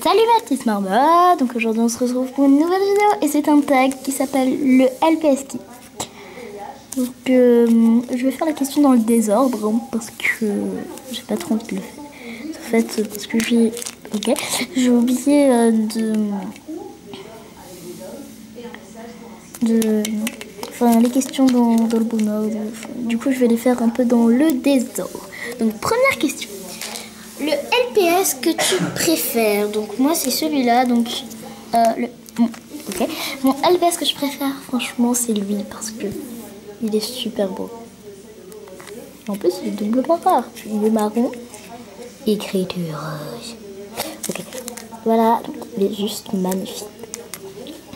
Salut ma petite marmotte. Donc aujourd'hui on se retrouve pour une nouvelle vidéo et c'est un tag qui s'appelle le LPS Kit. Donc je vais faire la question dans le désordre hein, parce que j'ai pas trop envie de le faire. En fait parce que j'ai oublié enfin les questions dans le bon ordre. Du coup je vais les faire un peu dans le désordre. Donc première question. Le LPS que tu préfères, donc moi c'est celui-là, donc mon LPS que je préfère, franchement c'est lui parce que il est super beau. En plus il est doublement rare, il est marron, écriture rouge. Ok, voilà, donc il est juste magnifique.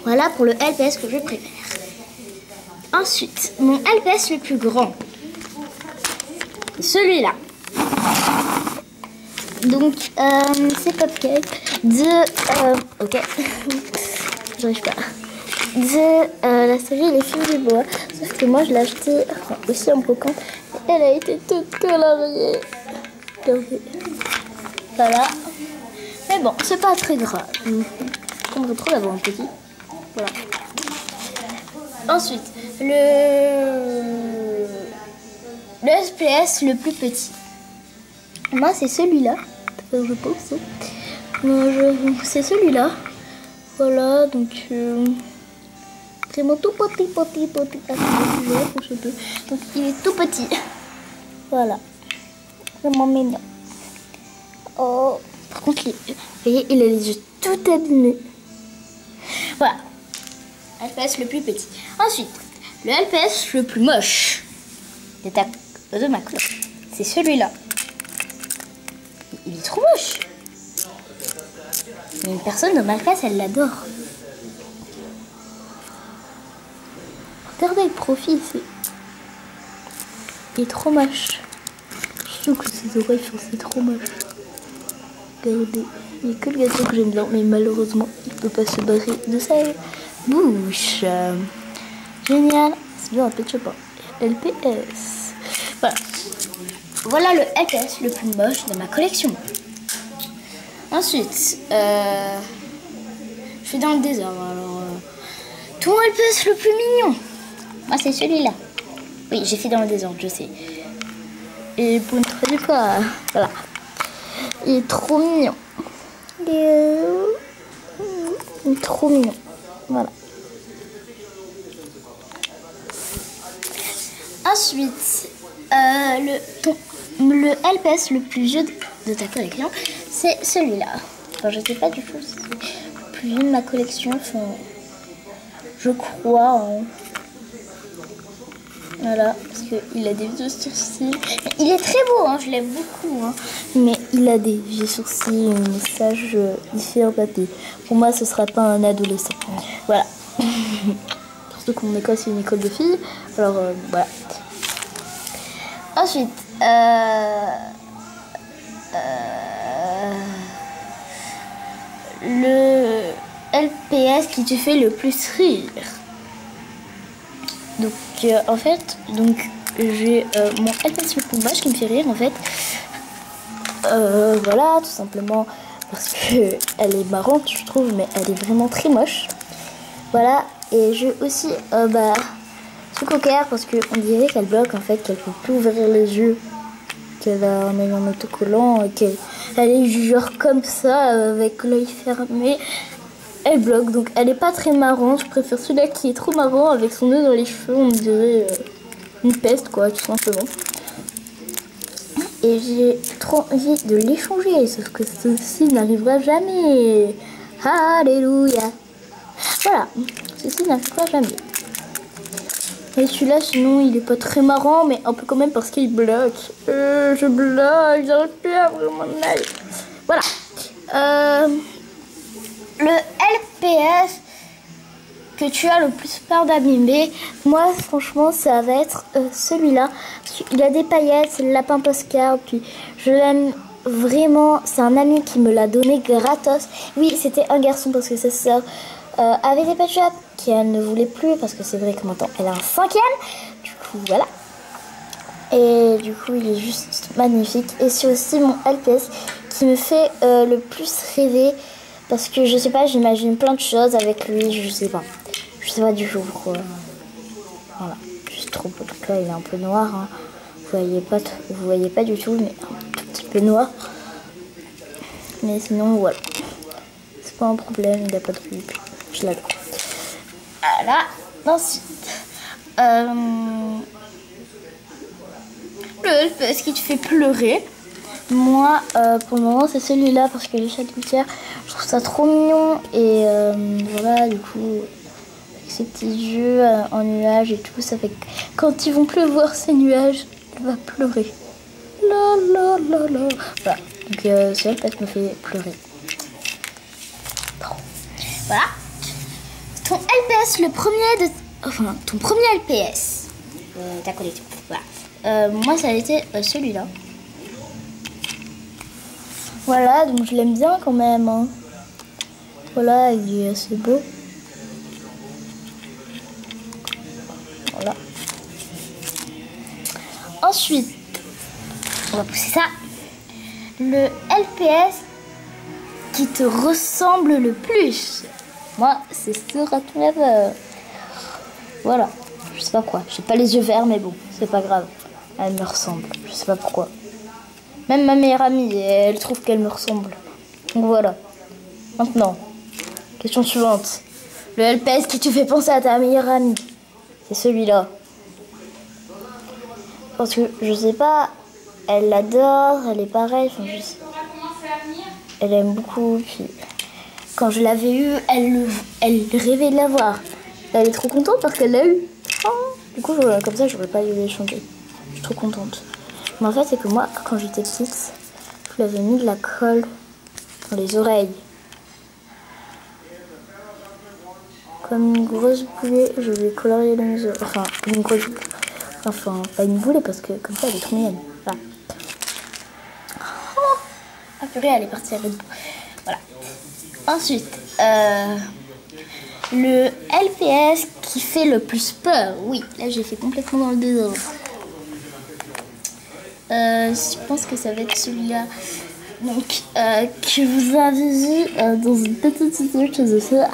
Voilà pour le LPS que je préfère. Ensuite, mon LPS le plus grand, celui-là. Donc, c'est Popcake j'arrive pas. De la série Les Filles du Bois. Sauf que moi, je l'ai acheté aussi en brocante. Et elle a été toute coloriée. Regardez. Voilà. Mais bon, c'est pas très grave. J'aimerais trop d'avoir un petit. Voilà. Ensuite, le SPS le plus petit. Moi, c'est celui-là. Je pense. C'est celui-là. Voilà, donc c'est mon tout petit. Donc il est tout petit. Voilà. Vraiment mignon. Oh, par contre, vous voyez, il a les yeux tout abîmés. Voilà. LPS le plus petit. Ensuite, le LPS le plus moche de ma cloche. C'est celui-là. Il est trop moche. Mais une personne dans ma classe, elle l'adore. Regardez le profil, il est trop moche. Je trouve que ses oreilles sont trop moches. Regardez, il n'y a que le gâteau que j'aime bien, mais malheureusement, il ne peut pas se barrer de sa bouche. Génial, c'est bien un Pet Shop. LPS. Voilà. Voilà le LPS le plus moche de ma collection. Ensuite, je suis dans le désordre. Alors, ton LPS le plus mignon. Moi, c'est celui-là. Oui, j'ai fait dans le désordre, je sais. Et pour une troisième fois, voilà. Il est trop mignon. Il est trop mignon. Voilà. Ensuite, le LPS le plus vieux de ta collection, c'est celui-là. Enfin, je sais pas du tout si c'est le plus vieux de ma collection. Enfin, je crois. Hein. Voilà, parce qu'il a des vieux sourcils. Il est très beau, hein, je l'aime beaucoup. Hein. Mais il a des vieux sourcils, un message différent papier. Pour moi, ce sera pas un adolescent. Voilà. Surtout que mon école, c'est une école de filles. Alors, voilà. Ensuite, le LPS qui te fait le plus rire. Donc, en fait, j'ai mon LPS le plus moche qui me fait rire, en fait. Voilà, tout simplement parce que elle est marrante, je trouve, mais elle est vraiment très moche. Voilà, et j'ai aussi, ce cocker parce qu'on dirait qu'elle bloque, en fait, qu'elle peut plus ouvrir les yeux, qu'elle a un œil en autocollant, et qu'elle est genre comme ça, avec l'œil fermé. Elle bloque, donc elle est pas très marrante. Je préfère celui-là qui est trop marrant avec son nœud dans les cheveux. On dirait une peste, quoi, tout simplement. Et j'ai trop envie de l'échanger, sauf que ceci n'arrivera jamais. Alléluia. Voilà, ceci n'arrivera jamais. Et celui-là, sinon, il est pas très marrant, mais un peu quand même parce qu'il bloque. Je bloque, j'arrive plus à ouvrir mon œil. Voilà. Le LPS que tu as le plus peur d'abîmer, moi franchement ça va être celui-là. Il a des paillettes, c'est le lapin postcard, puis je l'aime vraiment, c'est un ami qui me l'a donné gratos. Oui, c'était un garçon parce que sa sœur avait des Pet Shop qu'elle ne voulait plus parce que c'est vrai que maintenant elle a un 5e. Du coup voilà. Et du coup il est juste magnifique. Et c'est aussi mon LPS qui me fait le plus rêver. Parce que je sais pas, j'imagine plein de choses avec lui, je sais pas. Je sais pas du tout pourquoi. Voilà, juste trop beau. Donc là, il est un peu noir. Hein. Vous voyez pas du tout, mais un tout petit peu noir. Mais sinon, voilà. C'est pas un problème, il a pas de coupe. Je l'adore. Voilà. Ensuite, le LPS qui te fait pleurer. Moi, pour le moment, c'est celui-là parce que les chats de gouttière, je trouve ça trop mignon. Et voilà, du coup, avec ces petits yeux en nuages et tout, ça fait que quand ils vont pleuvoir ces nuages, il va pleurer. La la la la. Voilà, donc ce LPS me fait pleurer. Bon. Voilà. Ton LPS, ton premier LPS, ta collection. Voilà. Moi, ça a été celui-là. Voilà, donc je l'aime bien quand même. Hein. Voilà, il est assez beau. Voilà. Ensuite, on va pousser ça. Le LPS qui te ressemble le plus. Moi, c'est ce raton laveur. Voilà. Je sais pas pourquoi. J'ai pas les yeux verts, mais bon, c'est pas grave. Elle me ressemble. Je sais pas pourquoi. Même ma meilleure amie, elle trouve qu'elle me ressemble. Donc voilà. Maintenant, question suivante. Le LPS qui te fait penser à ta meilleure amie. C'est celui-là. Parce que, je sais pas, elle l'adore, elle est pareille. Enfin, je sais. Elle aime beaucoup. Puis, quand je l'avais eue, elle rêvait de l'avoir. Elle est trop contente parce qu'elle l'a eu. Oh. Du coup, comme ça, j'aurais pas dû l'échanger. Je suis trop contente. Mais en fait, c'est que moi, quand j'étais petite, je lui avais mis de la colle dans les oreilles. Comme une grosse boulée, je lui ai colorié les oreilles. Enfin, une grosse boule. Enfin, pas une boulée parce que comme ça, elle est trop mignonne. Voilà. Oh, ah purée, elle est partie avec. Voilà. Ensuite, le LPS qui fait le plus peur. Oui, là, j'ai fait complètement dans le désordre. Je pense que ça va être celui-là. Donc, que vous avez vu dans une petite vidéo chez eux.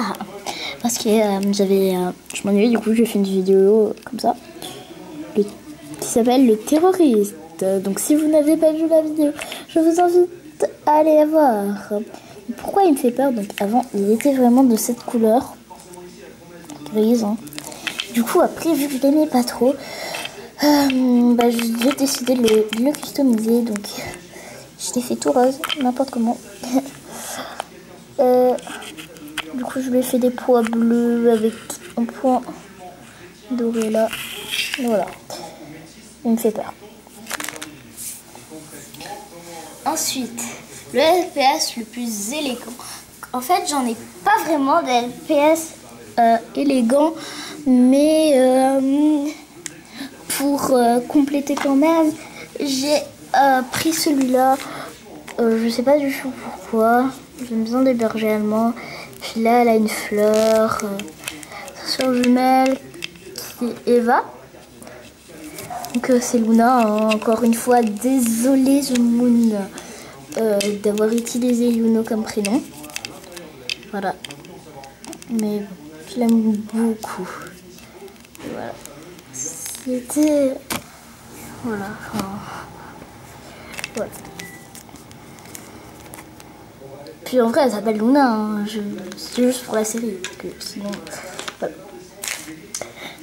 Parce que je m'ennuyais, du coup, j'ai fait une vidéo comme ça. Qui s'appelle Le Terroriste. Donc, si vous n'avez pas vu la vidéo, je vous invite à aller la voir. Pourquoi il me fait peur? Donc, avant, il était vraiment de cette couleur. Grise, hein. Du coup, après, vu que je l'aimais pas trop, j'ai décidé de le customiser, donc je l'ai fait tout rose, n'importe comment. Du coup, je lui ai fait des pois bleus avec un point doré là. Voilà, il me fait peur. Ensuite, le LPS le plus élégant. En fait, j'en ai pas vraiment de LPS élégant, mais pour compléter quand même, j'ai pris celui-là. Je sais pas du tout pourquoi. J'aime bien des bergers allemands. Puis là, elle a une fleur. Sœur jumelle qui est Eva. Donc c'est Luna. Hein. Encore une fois, désolée The Moon d'avoir utilisé Yuno comme prénom. Voilà. Mais je l'aime beaucoup. Voilà. C'était... Voilà. Enfin, voilà. Puis en vrai, elle s'appelle Luna. Hein. C'est juste pour la série. Parce que sinon... Voilà.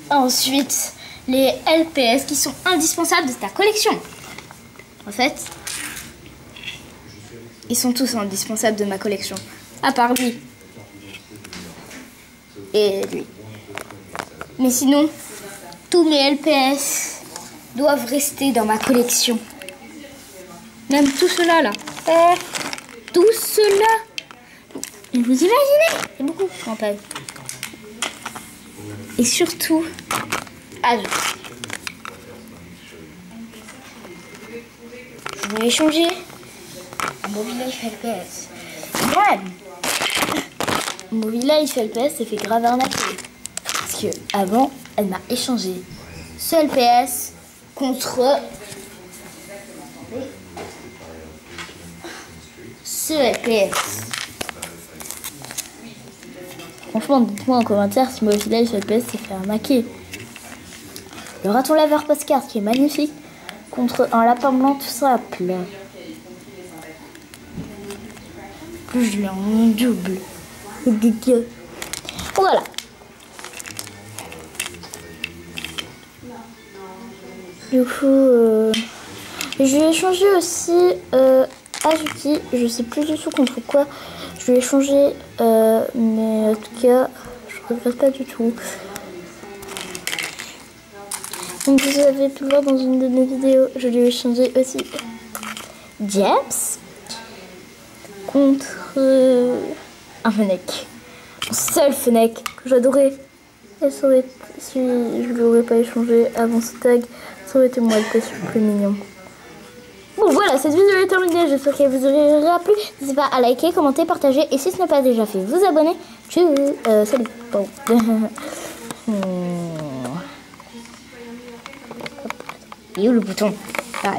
Ensuite, les LPS qui sont indispensables de ta collection. En fait, ils sont tous indispensables de ma collection. À part lui. Et lui. Mais sinon, tous mes LPS doivent rester dans ma collection. Même tout cela là. Tout cela. Vous imaginez? C'est beaucoup quand même. Et surtout, je vais échanger un Mobile Life LPS. Grave. Mobile Life LPS s'est fait grave arnaquer. Parce que avant, elle m'a échangé ce LPS contre ce FPS. Franchement, dites-moi en commentaire si moi aussi là, ce FPS s'est fait arnaquer. Le raton laveur postcard qui est magnifique contre un lapin blanc tout simple. Plus je l'ai en double. Voilà. Du coup, je vais changer aussi Azuki. Je sais plus du tout contre quoi je vais changer, mais en tout cas, je regrette pas du tout. Donc vous avez pu le voir dans une de mes vidéos, je lui ai changé aussi James contre un Fennec. Mon seul Fennec que j'adorais. Et ça aurait, si je ne l'aurais pas échangé avant ce tag, ça aurait été moi le plus mignon. Bon voilà, cette vidéo est terminée, j'espère qu'elle vous aura plu. N'hésitez pas à liker, commenter, partager et si ce n'est pas déjà fait, vous abonner. Tchuss, salut. Bon. Et où le bouton? Ah,